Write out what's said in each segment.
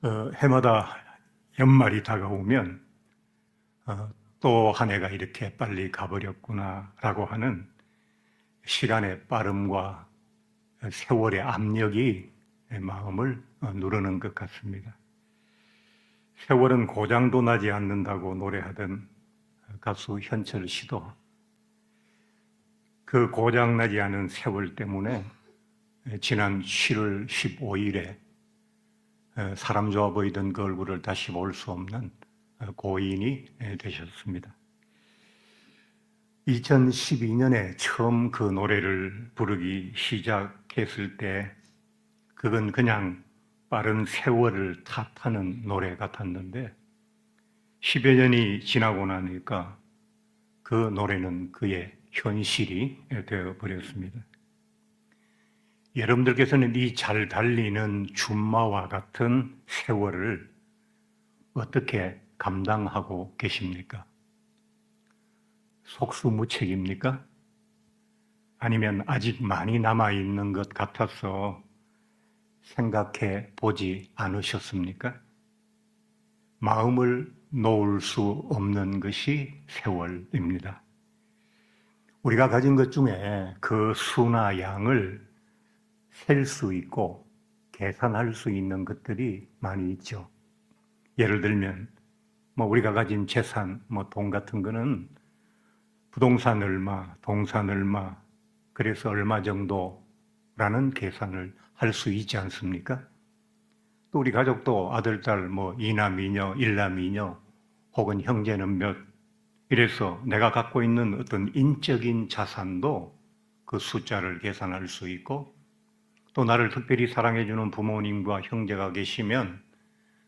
해마다 연말이 다가오면 또 한 해가 이렇게 빨리 가버렸구나라고 하는 시간의 빠름과 세월의 압력이 마음을 누르는 것 같습니다. 세월은 고장도 나지 않는다고 노래하던 가수 현철 씨도 그 고장나지 않은 세월 때문에 지난 7월 15일에 사람 좋아 보이던 그 얼굴을 다시 볼 수 없는 고인이 되셨습니다. 2012년에 처음 그 노래를 부르기 시작했을 때 그건 그냥 빠른 세월을 탓하는 노래 같았는데 10여 년이 지나고 나니까 그 노래는 그의 현실이 되어버렸습니다. 여러분들께서는 이 잘 달리는 줌마와 같은 세월을 어떻게 감당하고 계십니까? 속수무책입니까? 아니면 아직 많이 남아있는 것 같아서 생각해 보지 않으셨습니까? 마음을 놓을 수 없는 것이 세월입니다. 우리가 가진 것 중에 그 수나 양을 셀 수 있고 계산할 수 있는 것들이 많이 있죠. 예를 들면 우리가 가진 재산, 돈 같은 거는 부동산 얼마, 동산 얼마, 그래서 얼마 정도라는 계산을 할 수 있지 않습니까? 또 우리 가족도 아들, 딸, 이남, 이녀, 일남, 이녀, 혹은 형제는 몇, 이래서 내가 갖고 있는 어떤 인적인 자산도 그 숫자를 계산할 수 있고, 또 나를 특별히 사랑해주는 부모님과 형제가 계시면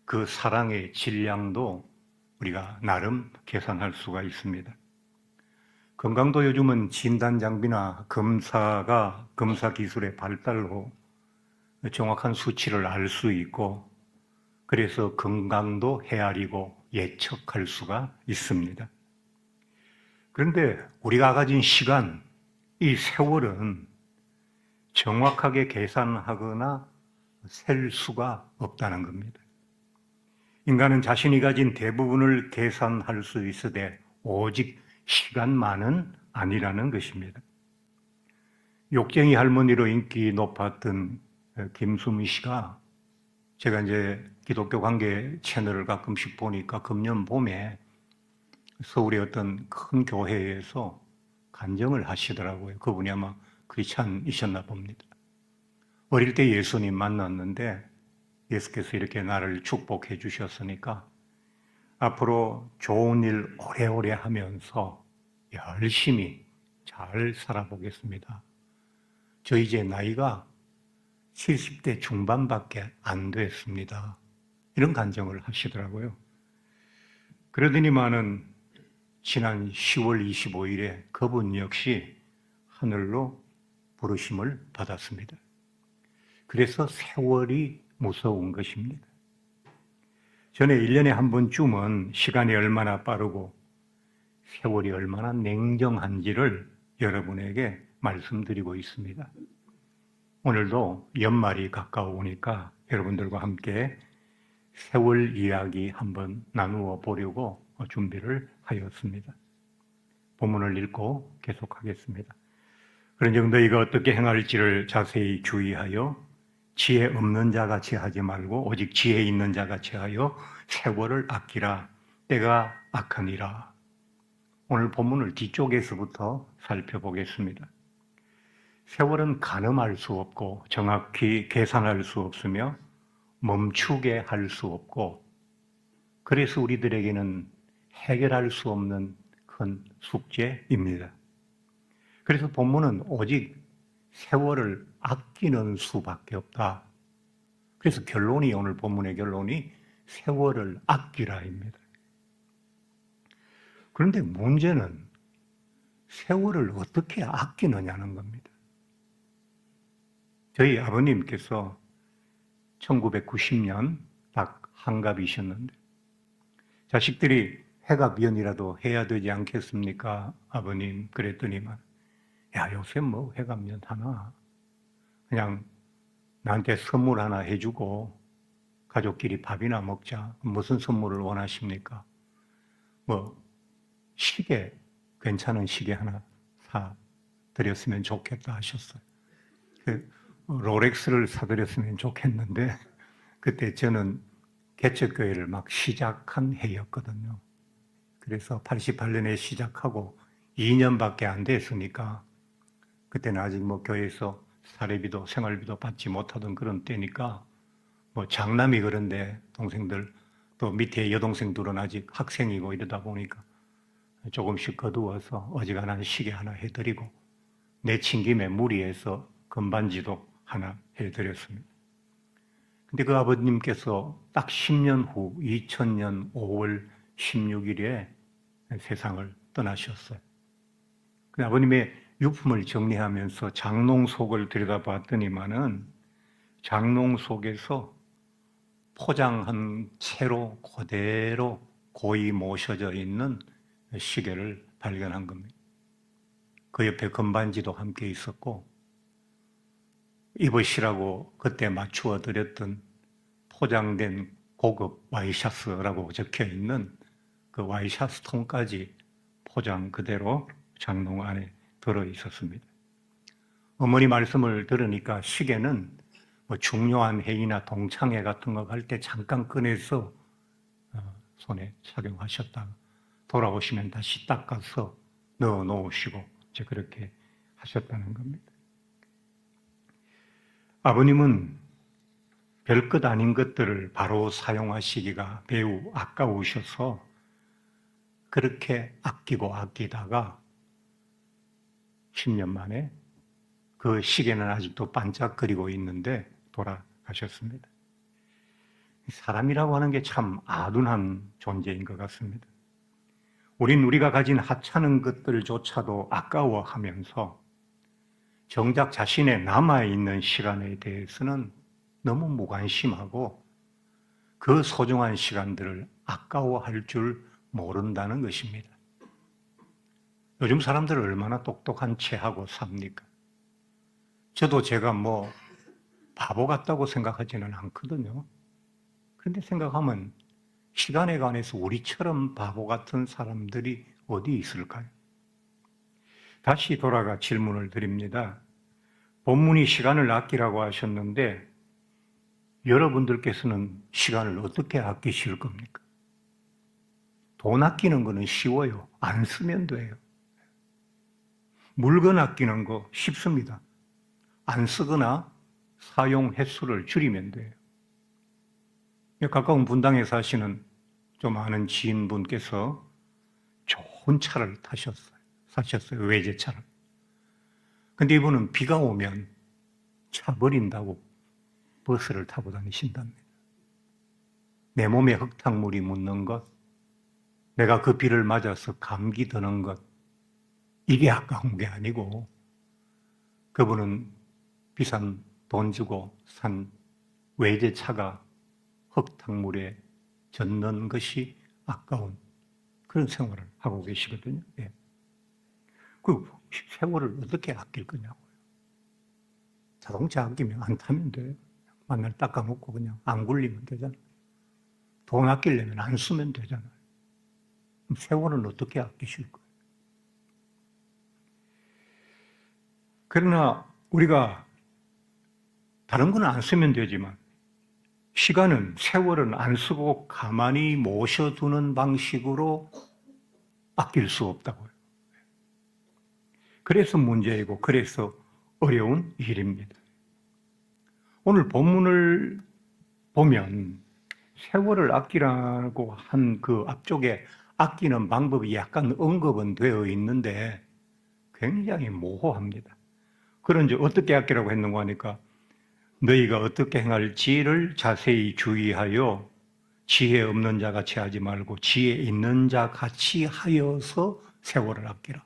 그 사랑의 질량도 우리가 나름 계산할 수가 있습니다. 건강도 요즘은 진단 장비나 검사 기술의 발달로 정확한 수치를 알 수 있고 그래서 건강도 헤아리고 예측할 수가 있습니다. 그런데 우리가 가진 시간, 이 세월은 정확하게 계산하거나 셀 수가 없다는 겁니다. 인간은 자신이 가진 대부분을 계산할 수 있으되 오직 시간만은 아니라는 것입니다. 욕쟁이 할머니로 인기 높았던 김수미 씨가 제가 이제 기독교 관계 채널을 가끔씩 보니까 금년 봄에 서울의 어떤 큰 교회에서 간증을 하시더라고요. 그분이 아마 크리스찬이셨나 봅니다. 어릴 때 예수님 만났는데 예수께서 이렇게 나를 축복해 주셨으니까 앞으로 좋은 일 오래오래 하면서 열심히 잘 살아보겠습니다. 저 이제 나이가 70대 중반밖에 안 됐습니다. 이런 간증을 하시더라고요. 그러더니만은 지난 10월 25일에 그분 역시 하늘로 부르심을 받았습니다. 그래서 세월이 무서운 것입니다. 전에 1년에 한 번쯤은 시간이 얼마나 빠르고 세월이 얼마나 냉정한지를 여러분에게 말씀드리고 있습니다. 오늘도 연말이 가까우니까 여러분들과 함께 세월 이야기 한번 나누어 보려고 준비를 하였습니다. 본문을 읽고 계속하겠습니다. 그런즉 너희가 어떻게 행할지를 자세히 주의하여 지혜 없는 자같이 하지 말고 오직 지혜 있는 자같이 하여 세월을 아끼라. 때가 악하니라. 오늘 본문을 뒤쪽에서부터 살펴보겠습니다. 세월은 가늠할 수 없고 정확히 계산할 수 없으며 멈추게 할 수 없고 그래서 우리들에게는 해결할 수 없는 큰 숙제입니다. 그래서 본문은 오직 세월을 아끼는 수밖에 없다. 그래서 결론이 오늘 본문의 결론이 세월을 아끼라입니다. 그런데 문제는 세월을 어떻게 아끼느냐는 겁니다. 저희 아버님께서 1990년 딱 한갑이셨는데 자식들이 회갑연이라도 해야 되지 않겠습니까? 아버님 그랬더니만 야 요새 회갑연 하나 그냥 나한테 선물 하나 해주고 가족끼리 밥이나 먹자. 무슨 선물을 원하십니까? 뭐 시계, 괜찮은 시계 하나 사 드렸으면 좋겠다 하셨어요. 롤렉스를 사드렸으면 좋겠는데 그때 저는 개척교회를 막 시작한 해였거든요. 그래서 88년에 시작하고 2년밖에 안 됐으니까 그때는 아직 뭐 교회에서 사례비도 생활비도 받지 못하던 그런 때니까 뭐 장남이 그런데 동생들 또 밑에 여동생들은 아직 학생이고 이러다 보니까 조금씩 거두어서 어지간한 시계 하나 해드리고 내친 김에 무리해서 금반지도 하나 해드렸습니다. 근데 그 아버님께서 딱 10년 후 2000년 5월 16일에 세상을 떠나셨어요. 그 아버님의 유품을 정리하면서 장롱 속을 들여다봤더니만은 장롱 속에서 포장한 채로 그대로 고이 모셔져 있는 시계를 발견한 겁니다. 그 옆에 금반지도 함께 있었고 입으시라고 그때 맞추어 드렸던 포장된 고급 와이셔츠라고 적혀 있는 그 와이셔츠 통까지 포장 그대로 장롱 안에 들어 있었습니다. 어머니 말씀을 들으니까 시계는 뭐 중요한 회의나 동창회 같은 거 갈 때 잠깐 꺼내서 손에 착용하셨다가 돌아오시면 다시 닦아서 넣어 놓으시고 이제 그렇게 하셨다는 겁니다. 아버님은 별것 아닌 것들을 바로 사용하시기가 매우 아까우셔서 그렇게 아끼고 아끼다가 10년 만에 그 시계는 아직도 반짝거리고 있는데 돌아가셨습니다. 사람이라고 하는 게 참 아둔한 존재인 것 같습니다. 우리가 가진 하찮은 것들조차도 아까워하면서 정작 자신의 남아있는 시간에 대해서는 너무 무관심하고 그 소중한 시간들을 아까워할 줄 모른다는 것입니다. 요즘 사람들은 얼마나 똑똑한 채 하고 삽니까? 저도 제가 뭐 바보 같다고 생각하지는 않거든요. 그런데 생각하면 시간에 관해서 우리처럼 바보 같은 사람들이 어디 있을까요? 다시 돌아가 질문을 드립니다. 본문이 시간을 아끼라고 하셨는데 여러분들께서는 시간을 어떻게 아끼실 겁니까? 돈 아끼는 거는 쉬워요. 안 쓰면 돼요. 물건 아끼는 거 쉽습니다. 안 쓰거나 사용 횟수를 줄이면 돼요. 가까운 분당에 사시는 좀 아는 지인분께서 좋은 차를 사셨어요. 외제차를. 근데 이분은 비가 오면 차 버린다고 버스를 타고 다니신답니다. 내 몸에 흙탕물이 묻는 것, 내가 그 비를 맞아서 감기 드는 것, 이게 아까운 게 아니고 그분은 비싼 돈 주고 산 외제차가 흙탕물에 젖는 것이 아까운 그런 생활을 하고 계시거든요. 예. 그 세월을 어떻게 아낄 거냐고요. 자동차 아끼면 안 타면 돼요. 맨날 닦아놓고 그냥 안 굴리면 되잖아요. 돈 아끼려면 안 쓰면 되잖아요. 그럼 세월은 어떻게 아끼실 거예요? 그러나 우리가 다른 거는 안 쓰면 되지만 시간은, 세월은 안 쓰고 가만히 모셔두는 방식으로 아낄 수 없다고요. 그래서 문제이고 그래서 어려운 일입니다. 오늘 본문을 보면 세월을 아끼라고 한 그 앞쪽에 아끼는 방법이 약간 언급은 되어 있는데 굉장히 모호합니다. 그런지 어떻게 아끼라고 했는가 하니까 너희가 어떻게 행할지를 자세히 주의하여 지혜 없는 자 같이 하지 말고 지혜 있는 자 같이 하여서 세월을 아끼라.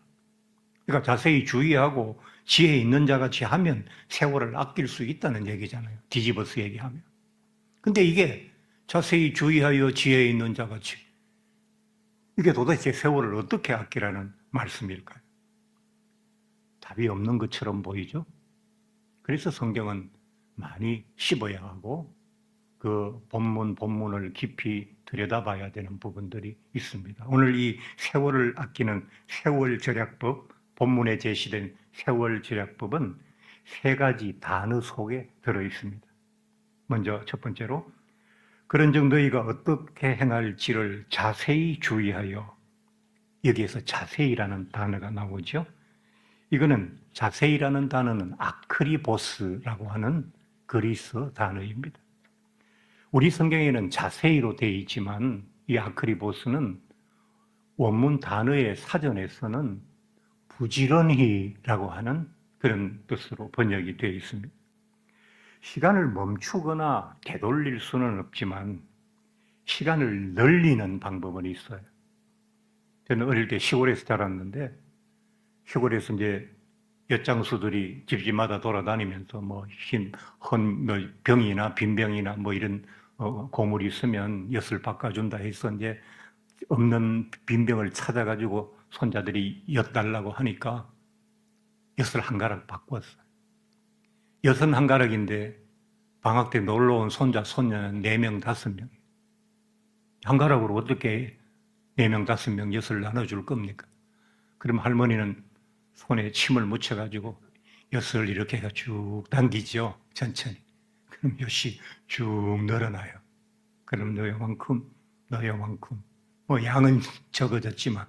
그러니까 자세히 주의하고 지혜 있는 자 같이 하면 세월을 아낄 수 있다는 얘기잖아요. 뒤집어서 얘기하면. 근데 이게 자세히 주의하여 지혜 있는 자 같이, 이게 도대체 세월을 어떻게 아끼라는 말씀일까요? 답이 없는 것처럼 보이죠? 그래서 성경은 많이 씹어야 하고 그 본문을 깊이 들여다봐야 되는 부분들이 있습니다. 오늘 이 세월을 아끼는 세월절약법, 본문에 제시된 세월절약법은 세 가지 단어 속에 들어 있습니다. 먼저 첫 번째로 그런 정도이가 어떻게 행할지를 자세히 주의하여, 여기에서 자세히라는 단어가 나오죠. 이거는 자세히라는 단어는 아크리보스라고 하는 그리스 단어입니다. 우리 성경에는 자세히로 되어 있지만 이 아크리보스는 원문 단어의 사전에서는 부지런히라고 하는 그런 뜻으로 번역이 되어 있습니다. 시간을 멈추거나 되돌릴 수는 없지만 시간을 늘리는 방법은 있어요. 저는 어릴 때 시골에서 자랐는데, 시골에서 이제 엿장수들이 집집마다 돌아다니면서 병이나 빈병이나 이런 고물이 있으면 엿을 바꿔준다 해서 이제 없는 빈병을 찾아가지고 손자들이 엿 달라고 하니까 엿을 한 가락 바꿨어요. 엿은 한 가락인데 방학 때 놀러 온 손자, 손녀는 4명, 5명. 한 가락으로 어떻게 4명, 5명 엿을 나눠줄 겁니까? 그럼 할머니는 손에 침을 묻혀가지고 엿을 이렇게 해서 쭉 당기죠. 천천히. 그럼 엿이 쭉 늘어나요. 그럼 너희만큼 양은 적어졌지만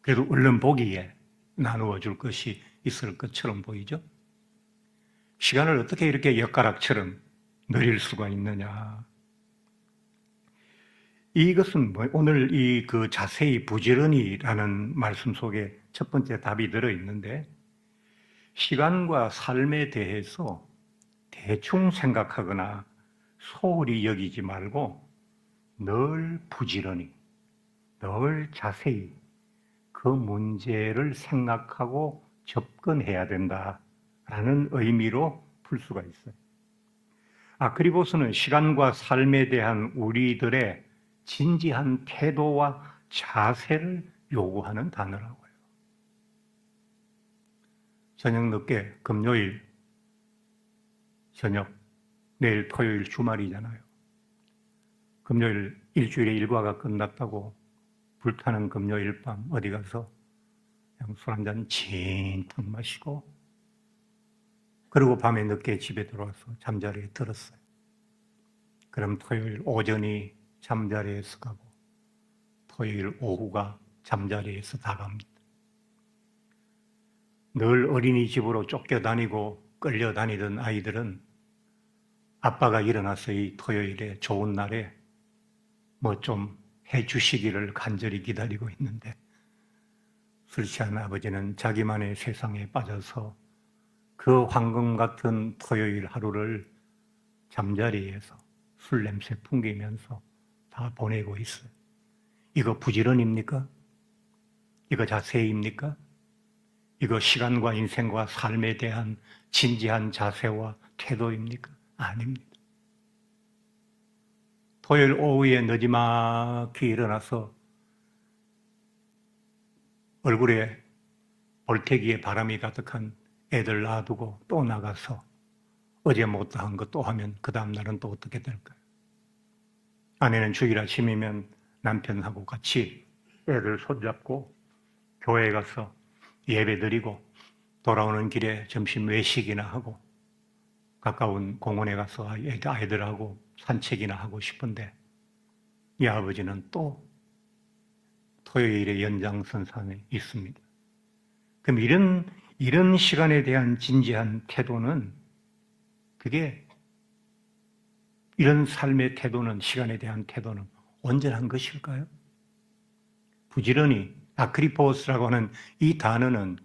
그래도 얼른 보기에 나누어 줄 것이 있을 것처럼 보이죠. 시간을 어떻게 이렇게 엿가락처럼 늘릴 수가 있느냐. 이것은 오늘 이 그 자세히 부지런히라는 말씀 속에 첫 번째 답이 들어 있는데, 시간과 삶에 대해서 대충 생각하거나 소홀히 여기지 말고 늘 부지런히, 늘 자세히 그 문제를 생각하고 접근해야 된다라는 의미로 풀 수가 있어요. 아크리보스는 시간과 삶에 대한 우리들의 진지한 태도와 자세를 요구하는 단어라고요. 저녁 늦게 금요일 저녁, 내일 토요일 주말이잖아요. 금요일 일주일의 일과가 끝났다고 불타는 금요일 밤 어디 가서 그냥 술 한잔 진탕 마시고, 그리고 밤에 늦게 집에 들어와서 잠자리에 들었어요. 그럼 토요일 오전이 잠자리에서 가고 토요일 오후가 잠자리에서 다 갑니다. 늘 어린이집으로 쫓겨다니고 끌려다니던 아이들은 아빠가 일어나서 이 토요일에 좋은 날에 좀 해주시기를 간절히 기다리고 있는데, 술 취한 아버지는 자기만의 세상에 빠져서 그 황금 같은 토요일 하루를 잠자리에서 술 냄새 풍기면서 다 보내고 있어요. 이거 부지런입니까? 이거 자세입니까? 이거 시간과 인생과 삶에 대한 진지한 자세와 태도입니까? 아닙니다. 토요일 오후에 늦지막히 일어나서 얼굴에 볼테기에 바람이 가득한 애들 놔두고 또 나가서 어제 못한 거 또 하면 그 다음 날은 또 어떻게 될까요? 아내는 주일 아침이면 남편하고 같이 애들 손잡고 교회에 가서 예배 드리고 돌아오는 길에 점심 외식이나 하고 가까운 공원에 가서 아이들하고 산책이나 하고 싶은데, 이 아버지는 또 토요일에 연장선상에 있습니다. 그럼 이런 시간에 대한 진지한 태도는, 그게 이런 삶의 태도는, 시간에 대한 태도는 온전한 것일까요? 부지런히, 아크리포스라고 하는 이 단어는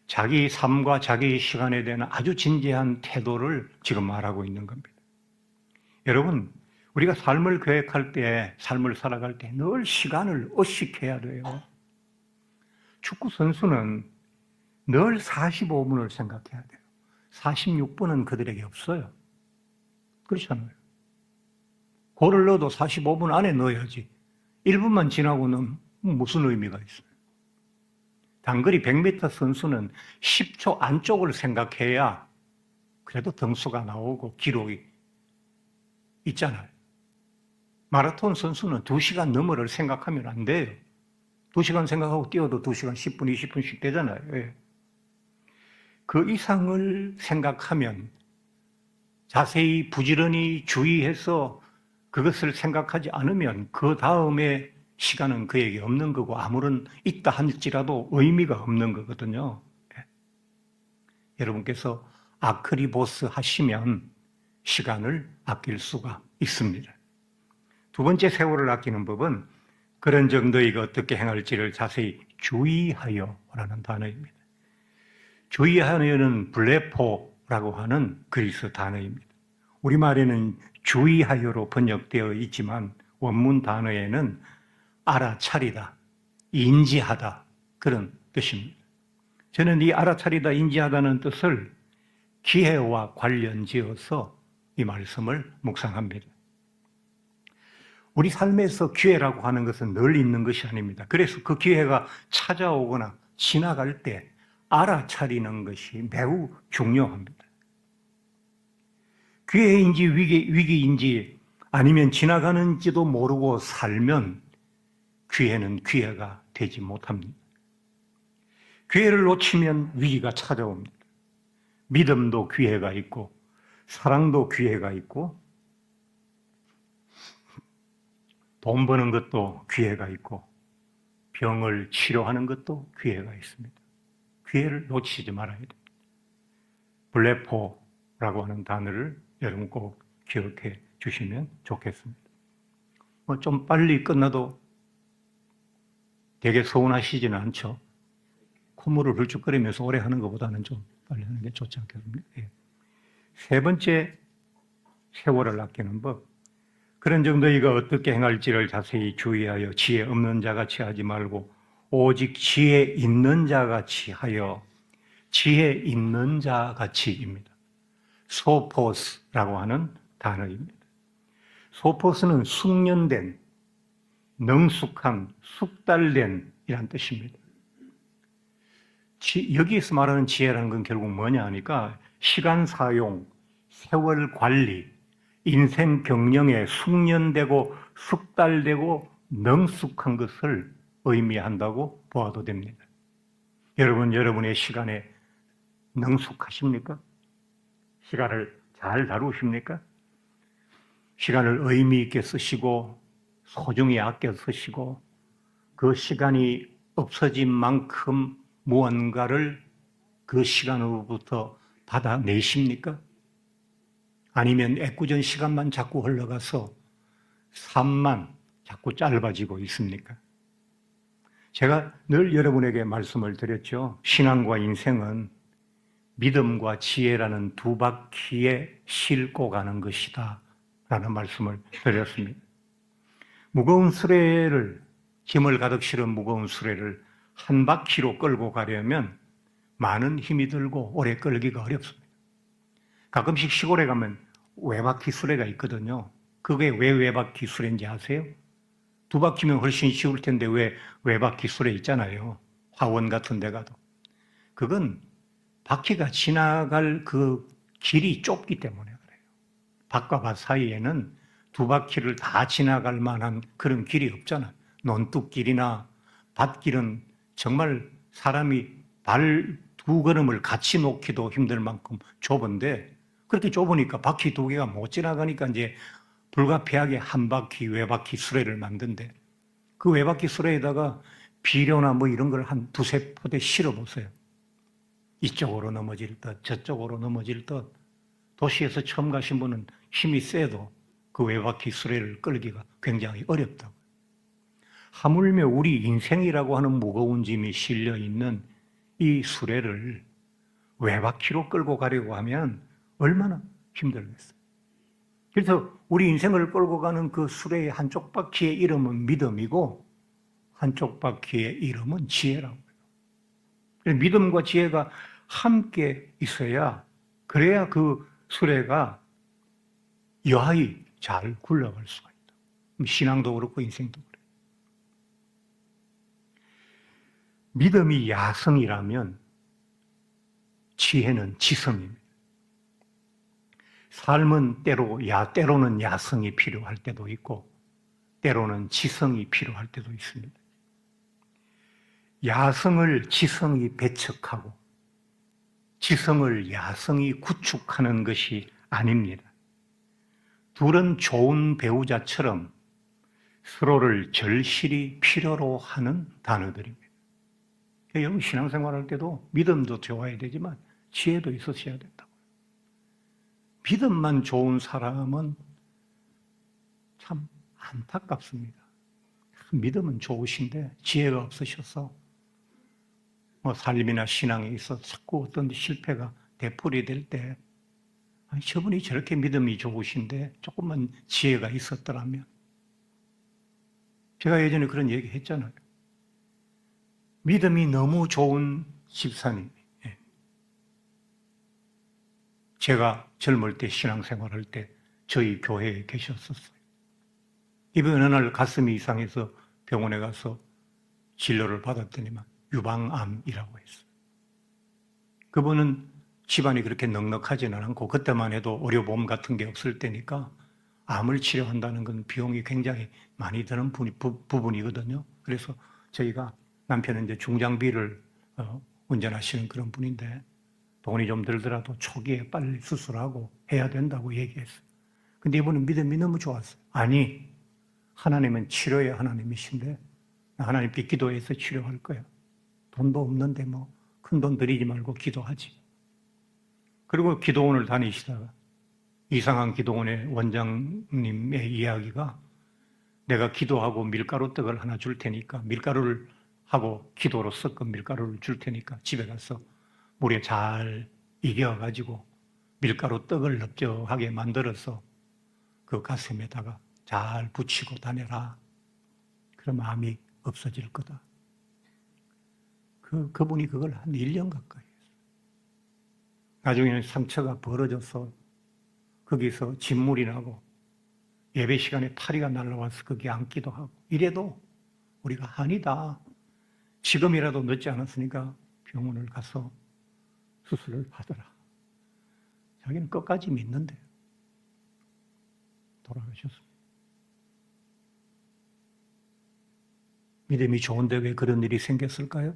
자기 삶과 자기 시간에 대한 아주 진지한 태도를 지금 말하고 있는 겁니다. 여러분, 우리가 삶을 계획할 때, 삶을 살아갈 때 늘 시간을 의식해야 돼요. 축구 선수는 늘 45분을 생각해야 돼요. 46분은 그들에게 없어요. 그렇잖아요. 골을 넣어도 45분 안에 넣어야지. 1분만 지나고는 무슨 의미가 있어요? 단거리 100m 선수는 10초 안쪽을 생각해야 그래도 등수가 나오고 기록이 있잖아요. 마라톤 선수는 2시간 너머를 생각하면 안 돼요. 2시간 생각하고 뛰어도 2시간 10분, 20분씩 되잖아요. 예. 그 이상을 생각하면 자세히 부지런히 주의해서 그것을 생각하지 않으면 그 다음에 시간은 그에게 없는 거고 아무런 있다 할지라도 의미가 없는 거거든요. 예. 여러분께서 아크리보스 하시면 시간을 아낄 수가 있습니다. 두 번째 세월을 아끼는 법은 그런 정도이가 어떻게 행할지를 자세히 주의하여라는 단어입니다. 주의하여는 블레포라고 하는 그리스 단어입니다. 우리말에는 주의하여로 번역되어 있지만 원문 단어에는 알아차리다, 인지하다 그런 뜻입니다. 저는 이 알아차리다, 인지하다는 뜻을 기회와 관련지어서 이 말씀을 묵상합니다. 우리 삶에서 기회라고 하는 것은 늘 있는 것이 아닙니다. 그래서 그 기회가 찾아오거나 지나갈 때 알아차리는 것이 매우 중요합니다. 기회인지 위기인지 아니면 지나가는지도 모르고 살면 기회는 기회가 되지 못합니다. 기회를 놓치면 위기가 찾아옵니다. 믿음도 기회가 있고 사랑도 기회가 있고 돈 버는 것도 기회가 있고 병을 치료하는 것도 기회가 있습니다. 기회를 놓치지 말아야 됩니다. 블레포라고 하는 단어를 여러분 꼭 기억해 주시면 좋겠습니다. 좀 빨리 끝나도 되게 서운하시지는 않죠. 콧물을 훌쩍거리면서 오래 하는 것보다는 좀 빨리 하는 게 좋지 않겠습니까? 예. 세 번째, 세월을 아끼는 법. 그런 정도이가 어떻게 행할지를 자세히 주의하여 지혜 없는 자같이 하지 말고 오직 지혜 있는 자같이 하여 지혜 있는 자같이입니다. 소포스라고 하는 단어입니다. 소포스는 숙련된, 능숙한, 숙달된 이란 뜻입니다. 여기에서 말하는 지혜라는 건 결국 뭐냐 하니까 시간 사용, 세월 관리, 인생 경영에 숙련되고 숙달되고 능숙한 것을 의미한다고 보아도 됩니다. 여러분, 여러분의 시간에 능숙하십니까? 시간을 잘 다루십니까? 시간을 의미 있게 쓰시고 소중히 아껴 쓰시고 그 시간이 없어진 만큼 무언가를 그 시간으로부터 받아내십니까? 아니면 애꿎은 시간만 자꾸 흘러가서 삶만 자꾸 짧아지고 있습니까? 제가 늘 여러분에게 말씀을 드렸죠. 신앙과 인생은 믿음과 지혜라는 두 바퀴에 싣고 가는 것이다 라는 말씀을 드렸습니다. 무거운 수레를, 짐을 가득 실은 무거운 수레를 한 바퀴로 끌고 가려면 많은 힘이 들고 오래 끌기가 어렵습니다. 가끔씩 시골에 가면 외바퀴 수레가 있거든요. 그게 왜 외바퀴 수레인지 아세요? 두 바퀴면 훨씬 쉬울 텐데 왜 외바퀴 수레 있잖아요. 화원 같은 데 가도. 그건 바퀴가 지나갈 그 길이 좁기 때문에 그래요. 밭과 밭 사이에는 두 바퀴를 다 지나갈 만한 그런 길이 없잖아요. 논뚝길이나 밭길은 정말 사람이 발 두 걸음을 같이 놓기도 힘들 만큼 좁은데 그렇게 좁으니까 바퀴 두 개가 못 지나가니까 이제 불가피하게 한 바퀴 외바퀴 수레를 만든대. 그 외바퀴 수레에다가 비료나 뭐 이런 걸 한 두세 포대 실어 보세요. 이쪽으로 넘어질 듯 저쪽으로 넘어질 듯. 도시에서 처음 가신 분은 힘이 세도 그 외바퀴 수레를 끌기가 굉장히 어렵다고. 하물며 우리 인생이라고 하는 무거운 짐이 실려 있는 이 수레를 외바퀴로 끌고 가려고 하면 얼마나 힘들겠어요. 그래서 우리 인생을 끌고 가는 그 수레의 한쪽 바퀴의 이름은 믿음이고 한쪽 바퀴의 이름은 지혜라고 해요. 믿음과 지혜가 함께 있어야 그래야 그 수레가 여하히 잘 굴러갈 수가 있다. 신앙도 그렇고 인생도 그래요. 믿음이 야성이라면 지혜는 지성입니다. 삶은 때로는 야성이 필요할 때도 있고 때로는 지성이 필요할 때도 있습니다. 야성을 지성이 배척하고 지성을 야성이 구축하는 것이 아닙니다. 둘은 좋은 배우자처럼 서로를 절실히 필요로 하는 단어들입니다. 여러분 신앙생활할 때도 믿음도 좋아야 되지만 지혜도 있으셔야 된다고요. 믿음만 좋은 사람은 참 안타깝습니다. 믿음은 좋으신데 지혜가 없으셔서 삶이나 신앙에 있어 자꾸 어떤 실패가 되풀이 될 때 저분이 저렇게 믿음이 좋으신데 조금만 지혜가 있었더라면. 제가 예전에 그런 얘기 했잖아요. 믿음이 너무 좋은 집사님. 제가 젊을 때 신앙생활할 때 저희 교회에 계셨었어요. 이번 어느 날 가슴이 이상해서 병원에 가서 진료를 받았더니만 유방암이라고 했어요. 그분은 집안이 그렇게 넉넉하지는 않고 그때만 해도 의료보험 같은 게 없을 때니까 암을 치료한다는 건 비용이 굉장히 많이 드는 부분이거든요. 그래서 저희가 남편은 이제 중장비를 운전하시는 그런 분인데 돈이 좀 들더라도 초기에 빨리 수술하고 해야 된다고 얘기했어요. 근데 이분은 믿음이 너무 좋았어요. 아니, 하나님은 치료의 하나님이신데 하나님께 기도해서 치료할 거야. 돈도 없는데 뭐 큰 돈 들이지 말고 기도하지. 그리고 기도원을 다니시다가 이상한 기도원의 원장님의 이야기가 내가 기도하고 밀가루 떡을 하나 줄 테니까 밀가루를 하고 기도로 섞은 밀가루를 줄 테니까 집에 가서 물에 잘 이겨가지고 밀가루 떡을 넓적하게 만들어서 그 가슴에다가 잘 붙이고 다녀라. 그럼 암이 없어질 거다. 그분이 그걸 한 1년 가까이 했어요. 나중에는 상처가 벌어져서 거기서 진물이 나고 예배 시간에 파리가 날라와서 거기 앉기도 하고 이래도 우리가 아니다. 지금이라도 늦지 않았으니까 병원을 가서 수술을 받으라. 자기는 끝까지 믿는데 돌아가셨습니다. 믿음이 좋은데 왜 그런 일이 생겼을까요?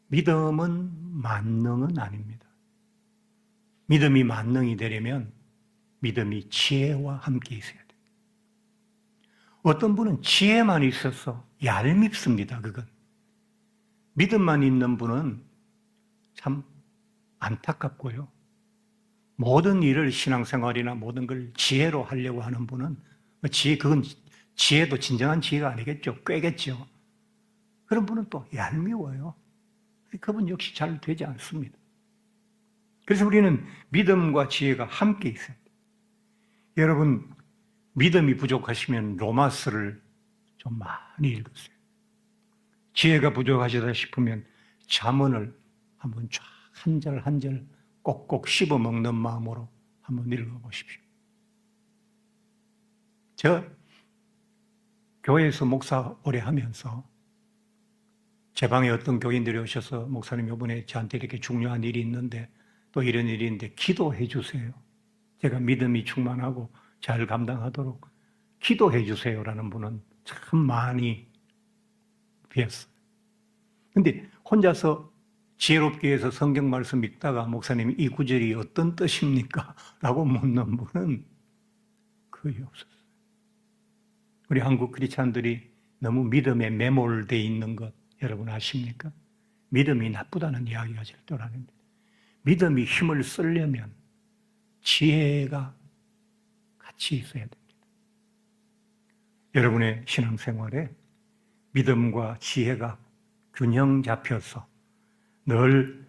믿음은 만능은 아닙니다. 믿음이 만능이 되려면 믿음이 지혜와 함께 있어야 돼요. 어떤 분은 지혜만 있어서 얄밉습니다. 그건. 믿음만 있는 분은 참 안타깝고요. 모든 일을 신앙생활이나 모든 걸 지혜로 하려고 하는 분은 그건 지혜도 진정한 지혜가 아니겠죠. 꾀겠죠. 그런 분은 또 얄미워요. 그분 역시 잘 되지 않습니다. 그래서 우리는 믿음과 지혜가 함께 있어요. 여러분, 믿음이 부족하시면 로마서를 좀 많이 읽으세요. 지혜가 부족하시다 싶으면 잠언을 한번 쫙 한 절 한 절 꼭꼭 씹어 먹는 마음으로 한번 읽어보십시오. 제가 교회에서 목사 오래 하면서 제 방에 어떤 교인들이 오셔서 목사님 이번에 저한테 이렇게 중요한 일이 있는데 또 이런 일이 있는데 기도해 주세요. 제가 믿음이 충만하고 잘 감당하도록 기도해 주세요라는 분은 참 많이 뵀어요. 근데 혼자서 지혜롭게 해서 성경 말씀 읽다가 목사님 이 구절이 어떤 뜻입니까? 라고 묻는 분은 거의 없었어요. 우리 한국 크리스찬들이 너무 믿음에 매몰되어 있는 것 여러분 아십니까? 믿음이 나쁘다는 이야기가 절대로 아닙니다. 믿음이 힘을 쓰려면 지혜가 같이 있어야 됩니다. 여러분의 신앙생활에 믿음과 지혜가 균형 잡혀서 늘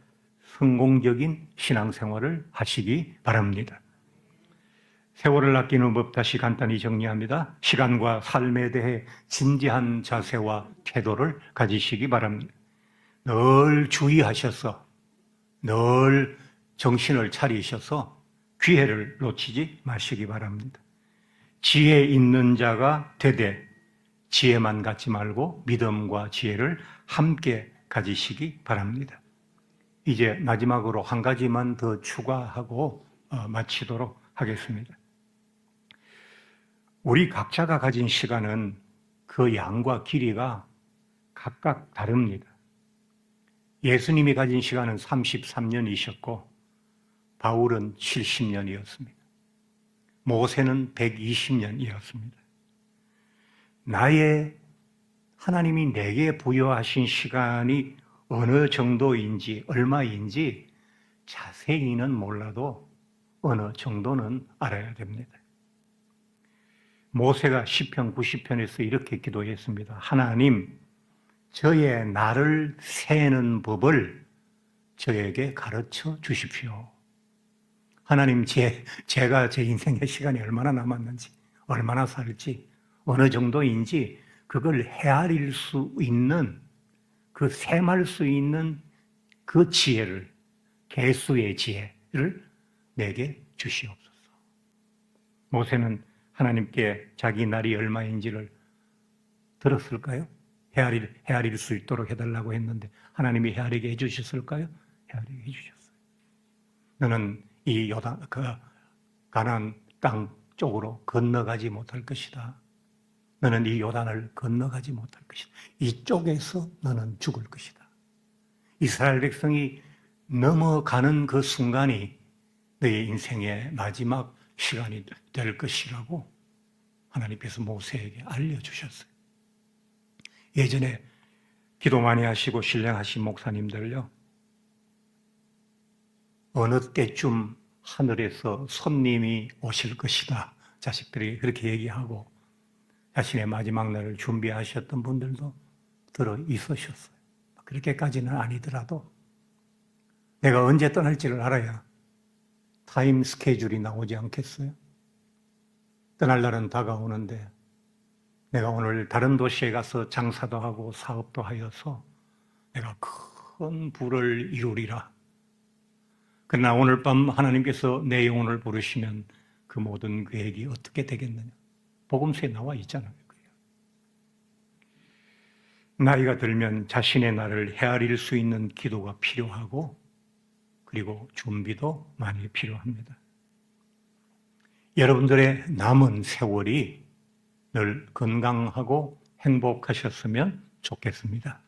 성공적인 신앙생활을 하시기 바랍니다. 세월을 아끼는 법 다시 간단히 정리합니다. 시간과 삶에 대해 진지한 자세와 태도를 가지시기 바랍니다. 늘 주의하셔서 늘 정신을 차리셔서 기회를 놓치지 마시기 바랍니다. 지혜 있는 자가 되되 지혜만 갖지 말고 믿음과 지혜를 함께 가지시기 바랍니다. 이제 마지막으로 한 가지만 더 추가하고 마치도록 하겠습니다. 우리 각자가 가진 시간은 그 양과 길이가 각각 다릅니다. 예수님이 가진 시간은 33년이셨고 바울은 70년이었습니다. 모세는 120년이었습니다. 하나님이 내게 부여하신 시간이 어느 정도인지 얼마인지 자세히는 몰라도 어느 정도는 알아야 됩니다. 모세가 시편 90편에서 이렇게 기도했습니다. 하나님, 저의 날을 세는 법을 저에게 가르쳐 주십시오. 하나님, 제가 제 인생의 시간이 얼마나 남았는지, 얼마나 살지, 어느 정도인지 그걸 헤아릴 수 있는, 그 셈할 수 있는 그 지혜를, 계수의 지혜를 내게 주시옵소서. 모세는 하나님께 자기 날이 얼마인지를 들었을까요? 헤아릴 수 있도록 해달라고 했는데 하나님이 헤아리게 해주셨을까요? 헤아리게 해주셨어요. 너는 이 가나안 땅 쪽으로 건너가지 못할 것이다. 너는 이 요단을 건너가지 못할 것이다. 이쪽에서 너는 죽을 것이다. 이스라엘 백성이 넘어가는 그 순간이 너의 인생의 마지막 시간이 될 것이라고 하나님께서 모세에게 알려주셨어요. 예전에 기도 많이 하시고 신령하신 목사님들요, 어느 때쯤 하늘에서 손님이 오실 것이다, 자식들이 그렇게 얘기하고 자신의 마지막 날을 준비하셨던 분들도 들어 있으셨어요. 그렇게까지는 아니더라도 내가 언제 떠날지를 알아야 타임 스케줄이 나오지 않겠어요? 떠날 날은 다가오는데 내가 오늘 다른 도시에 가서 장사도 하고 사업도 하여서 내가 큰 부를 이루리라. 그러나 오늘 밤 하나님께서 내 영혼을 부르시면 그 모든 계획이 어떻게 되겠느냐? 복음서에 나와 있잖아요. 나이가 들면 자신의 날을 헤아릴 수 있는 기도가 필요하고 그리고 준비도 많이 필요합니다. 여러분들의 남은 세월이 늘 건강하고 행복하셨으면 좋겠습니다.